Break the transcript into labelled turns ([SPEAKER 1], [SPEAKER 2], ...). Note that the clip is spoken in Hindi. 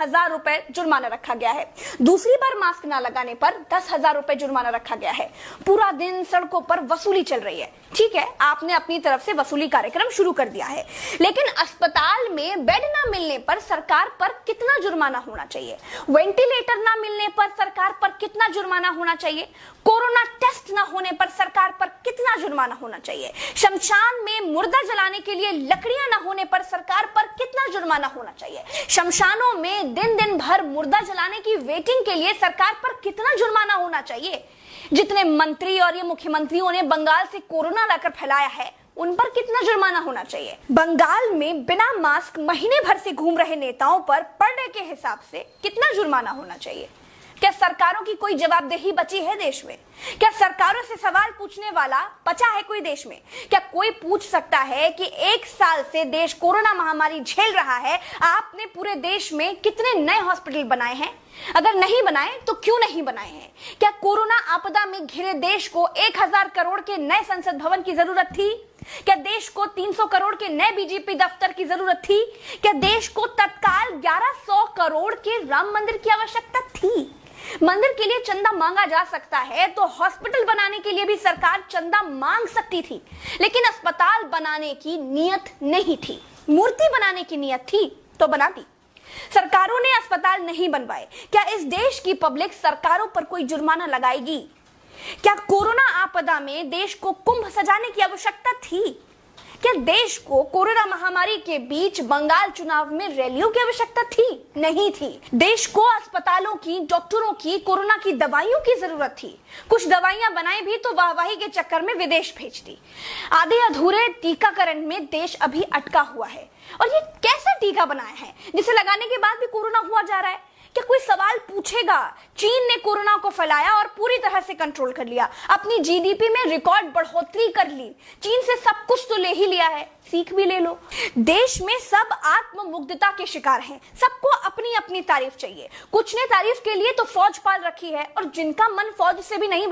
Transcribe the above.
[SPEAKER 1] 1000 रुपए जुर्माना रखा गया है। दूसरी बार मास्क ना लगाने पर 10,000 रुपए जुर्माना रखा गया है। पूरा दिन सड़कों पर वसूली चल रही है। ठीक है, आपने अपनी तरफ से वसूली कार्यक्रम शुरू कर दिया है, लेकिन अस्पताल में बेड ना मिलने पर सरकार पर कितना जुर्माना होना चाहिए? वेंटिलेटर ना मिलने पर सरकार पर कितना जुर्माना होना चाहिए? कोरोना टेस्ट ना होने पर सरकार पर कितना जुर्माना होना चाहिए? शमशान में मुर्दा जलाने के लिए लकड़ियां ना होने पर सरकार पर कितना जुर्माना होना चाहिए? शमशानों में दिन दिन भर मुर्दा जलाने की वेटिंग के लिए सरकार पर कितना जुर्माना होना चाहिए? जितने मंत्री और ये मुख्यमंत्रियों ने बंगाल से कोरोना लाकर फैलाया है, उन पर कितना जुर्माना होना चाहिए? बंगाल में बिना मास्क महीने भर से घूम रहे नेताओं पर पर डे के हिसाब से कितना जुर्माना होना चाहिए? क्या सरकारों की कोई जवाबदेही बची है देश में? क्या सरकारों से सवाल पूछने वाला बचा है कोई देश में? क्या कोई पूछ सकता है कि 1 साल से देश कोरोना महामारी झेल रहा है, आपने पूरे देश में कितने नए हॉस्पिटल बनाए हैं? अगर नहीं बनाए तो क्यों नहीं बनाए हैं? क्या कोरोना आपदा में घिरे देश को 1000 करोड़ के नए संसद भवन की जरूरत थी? क्या देश को 300 करोड़ के नए बीजेपी दफ्तर की जरूरत थी? क्या देश को तत्काल 1100 करोड़ के राम मंदिर की आवश्यकता थी? मंदिर के लिए चंदा मांगा जा सकता है तो हॉस्पिटल बनाने के लिए भी सरकार चंदा मांग सकती थी, लेकिन अस्पताल बनाने की नियत नहीं थी। मूर्ति बनाने की नियत थी तो बना दी। सरकारों ने अस्पताल नहीं बनवाए। क्या इस देश की पब्लिक सरकारों पर कोई जुर्माना लगाएगी? क्या कोरोना आपदा में देश को कुंभ सजाने की आवश्यकता थी? क्या देश को कोरोना महामारी के बीच बंगाल चुनाव में रैलियों की आवश्यकता थी? नहीं थी। देश को अस्पतालों की, डॉक्टरों की, कोरोना की दवाइयों की जरूरत थी। कुछ दवाइयां बनाई भी तो वाहवाही के चक्कर में विदेश भेज दी। आधे अधूरे टीकाकरण में देश अभी अटका हुआ है। और ये कैसा टीका बनाया है जिसे लगाने के बाद भी कोरोना हुआ जा रहा है? क्या कोई सवाल पूछेगा? चीन ने कोरोना को फैलाया और पूरी तरह से कंट्रोल कर लिया। अपनी जीडीपी में रिकॉर्ड बढ़ोतरी कर ली। चीन से सब कुछ तो ले ही लिया है, सीख भी ले लो। देश में सब आत्ममुग्धता के शिकार हैं। सबको अपनी अपनी तारीफ चाहिए। कुछ ने तारीफ के लिए तो फौज पाल रखी है, और जिनका मन फौज से भी नहीं